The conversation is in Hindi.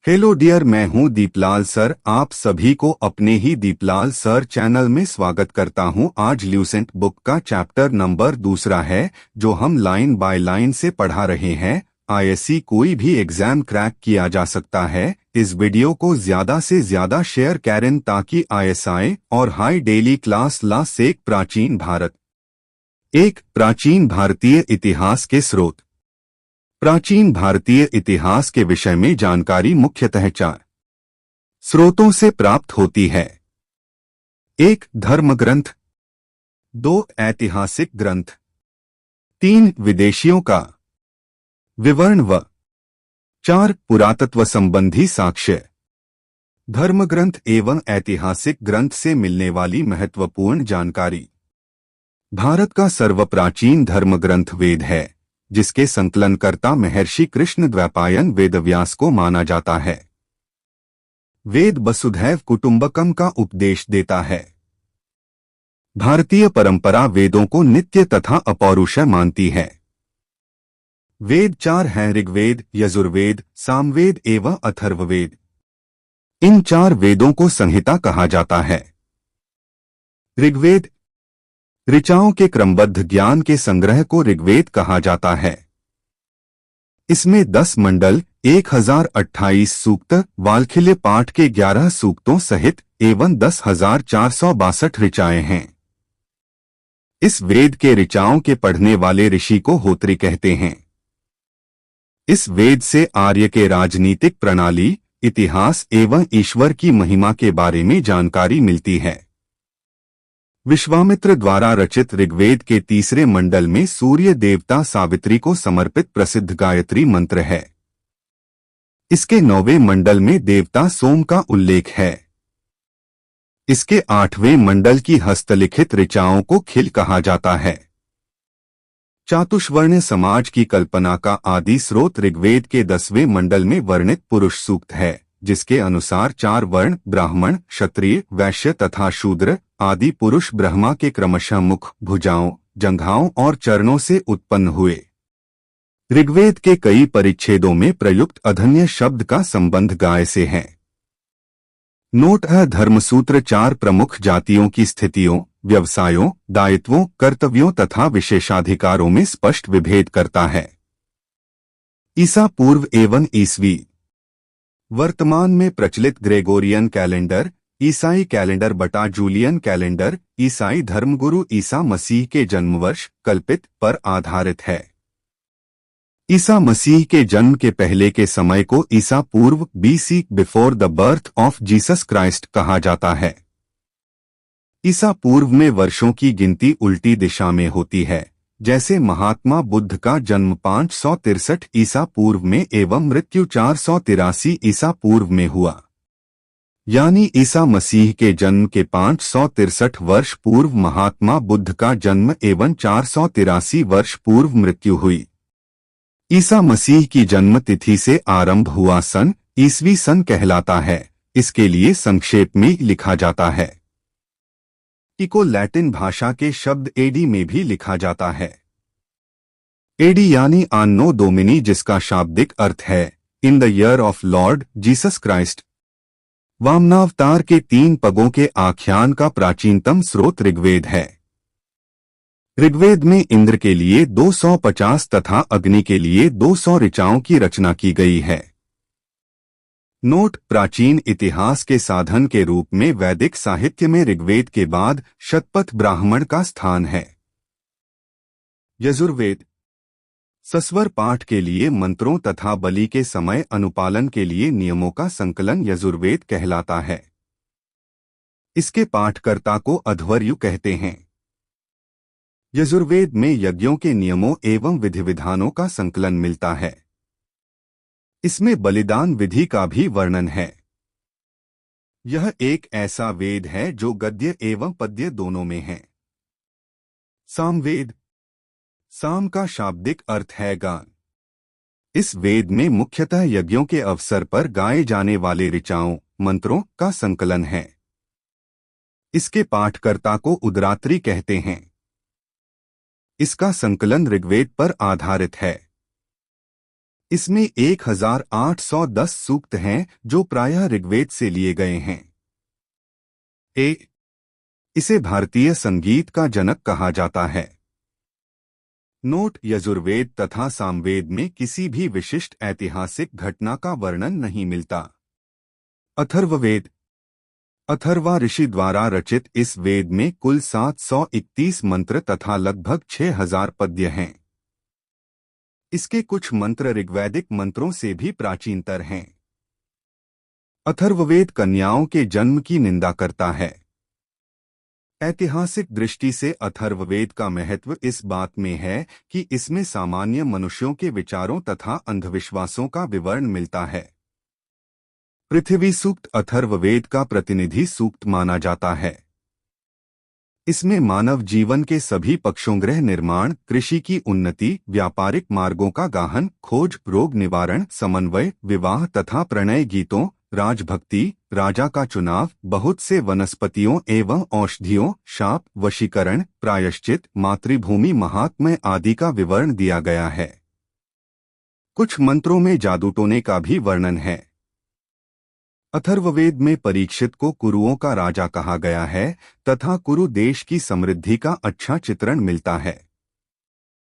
हेलो डियर, मैं हूं दीपलाल सर। आप सभी को अपने ही दीपलाल सर चैनल में स्वागत करता हूं। आज ल्यूसेंट बुक का चैप्टर नंबर 2 है जो हम लाइन बाय लाइन से पढ़ा रहे हैं। आईएससी कोई भी एग्जाम क्रैक किया जा सकता है। इस वीडियो को ज्यादा से ज्यादा शेयर करें ताकि आईएसआई और हाई डेली क्लास ला से प्राचीन भारतीय इतिहास के स्रोत। प्राचीन भारतीय इतिहास के विषय में जानकारी मुख्यतः 4 स्रोतों से प्राप्त होती है। 1. धर्म ग्रंथ, 2. ऐतिहासिक ग्रंथ, 3. विदेशियों का विवरण व 4. पुरातत्व संबंधी साक्ष्य। धर्म ग्रंथ एवं ऐतिहासिक ग्रंथ से मिलने वाली महत्वपूर्ण जानकारी। भारत का सर्वप्राचीन धर्म ग्रंथ वेद है, जिसके संकलनकर्ता महर्षि कृष्ण द्वैपायन वेदव्यास को माना जाता है। वेद वसुधैव कुटुंबकम का उपदेश देता है। भारतीय परंपरा वेदों को नित्य तथा अपौरुषेय मानती है। वेद 4 हैं: ऋग्वेद, यजुर्वेद, सामवेद एवं अथर्ववेद। इन 4 वेदों को संहिता कहा जाता है। ऋग्वेद ऋचाओं के क्रमबद्ध ज्ञान के संग्रह को ऋग्वेद कहा जाता है। इसमें 10 मंडल, 1028 सूक्त, वाल्खिल्य पाठ के 11 सूक्तों सहित एवं 10,462 ऋचाएं हैं। इस वेद के ऋचाओं के पढ़ने वाले ऋषि को होत्री कहते हैं। इस वेद से आर्य के राजनीतिक प्रणाली, इतिहास एवं ईश्वर की महिमा के बारे में जानकारी मिलती है। विश्वामित्र द्वारा रचित ऋग्वेद के 3 मंडल में सूर्य देवता सावित्री को समर्पित प्रसिद्ध गायत्री मंत्र है। इसके 9वें मंडल में देवता सोम का उल्लेख है। इसके 8वें मंडल की हस्तलिखित ऋचाओं को खिल कहा जाता है। चातुष्वर्ण समाज की कल्पना का आदि स्रोत ऋग्वेद के 10वें मंडल में वर्णित पुरुष सूक्त है, जिसके अनुसार 4 वर्ण ब्राह्मण, क्षत्रिय, वैश्य तथा शूद्र आदि पुरुष ब्रह्मा के क्रमशः मुख, भुजाओं, जंघाओं और चरणों से उत्पन्न हुए। ऋग्वेद के कई परिच्छेदों में प्रयुक्त अधन्य शब्द का संबंध गाय से है। नोट: धर्मसूत्र 4 प्रमुख जातियों की स्थितियों, व्यवसायों, दायित्वों, कर्तव्यों तथा विशेषाधिकारों में स्पष्ट विभेद करता है। ईसा पूर्व एवं ईसवी वर्तमान में प्रचलित ग्रेगोरियन कैलेंडर, ईसाई कैलेंडर बटा जूलियन कैलेंडर, ईसाई धर्मगुरु ईसा मसीह के जन्मवर्ष कल्पित पर आधारित है। ईसा मसीह के जन्म के पहले के समय को ईसा पूर्व BC before the birth of Jesus Christ कहा जाता है। ईसा पूर्व में वर्षों की गिनती उल्टी दिशा में होती है, जैसे महात्मा बुद्ध का जन्म 563 ईसा पूर्व में एवं मृत्यु 483 ईसा पूर्व में हुआ। यानी ईसा मसीह के जन्म के 563 वर्ष पूर्व महात्मा बुद्ध का जन्म एवं 483 वर्ष पूर्व मृत्यु हुई। ईसा मसीह की जन्म तिथि से आरंभ हुआ सन ईसवी सन कहलाता है। इसके लिए संक्षेप में लिखा जाता है। को लैटिन भाषा के शब्द एडी में भी लिखा जाता है। एडी यानी आन्नो डोमिनी, जिसका शाब्दिक अर्थ है in the year of Lord Jesus Christ. वामनावतार के 3 पगों के आख्यान का प्राचीनतम स्रोत ऋग्वेद है। ऋग्वेद में इंद्र के लिए 250 तथा अग्नि के लिए 200 ऋचाओं की रचना की गई है। नोट: प्राचीन इतिहास के साधन के रूप में वैदिक साहित्य में ऋग्वेद के बाद शतपथ ब्राह्मण का स्थान है। यजुर्वेद सस्वर पाठ के लिए मंत्रों तथा बलि के समय अनुपालन के लिए नियमों का संकलन यजुर्वेद कहलाता है। इसके पाठकर्ता को अध्वर्यु कहते हैं। यजुर्वेद में यज्ञों के नियमों एवं विधि विधानों का संकलन मिलता है। इसमें बलिदान विधि का भी वर्णन है। यह एक ऐसा वेद है जो गद्य एवं पद्य दोनों में है। सामवेद साम का शाब्दिक अर्थ है गान। इस वेद में मुख्यतः यज्ञों के अवसर पर गाए जाने वाले ऋचाओं, मंत्रों का संकलन है। इसके पाठकर्ता को उदरात्रि कहते हैं। इसका संकलन ऋग्वेद पर आधारित है। इसमें 1810 सूक्त हैं जो प्रायः ऋग्वेद से लिए गए हैं। इसे भारतीय संगीत का जनक कहा जाता है। नोट: यजुर्वेद तथा सामवेद में किसी भी विशिष्ट ऐतिहासिक घटना का वर्णन नहीं मिलता। अथर्ववेद: अथर्वा ऋषि द्वारा रचित इस वेद में कुल 731 मंत्र तथा लगभग 6000 पद्य हैं। इसके कुछ मंत्र ऋग्वैदिक मंत्रों से भी प्राचीनतर हैं। अथर्ववेद कन्याओं के जन्म की निंदा करता है। ऐतिहासिक दृष्टि से अथर्ववेद का महत्व इस बात में है कि इसमें सामान्य मनुष्यों के विचारों तथा अंधविश्वासों का विवरण मिलता है। पृथ्वी सूक्त अथर्ववेद का प्रतिनिधि सूक्त माना जाता है। इसमें मानव जीवन के सभी पक्षों, गृह निर्माण, कृषि की उन्नति, व्यापारिक मार्गों का गाहन, खोज, रोग निवारण, समन्वय, विवाह तथा प्रणय गीतों, राजभक्ति, राजा का चुनाव, बहुत से वनस्पतियों एवं औषधियों, शाप, वशीकरण, प्रायश्चित, मातृभूमि महात्म्य आदि का विवरण दिया गया है। कुछ मंत्रों में जादू टोने का भी वर्णन है। अथर्ववेद में परीक्षित को कुरुओं का राजा कहा गया है तथा कुरु देश की समृद्धि का अच्छा चित्रण मिलता है।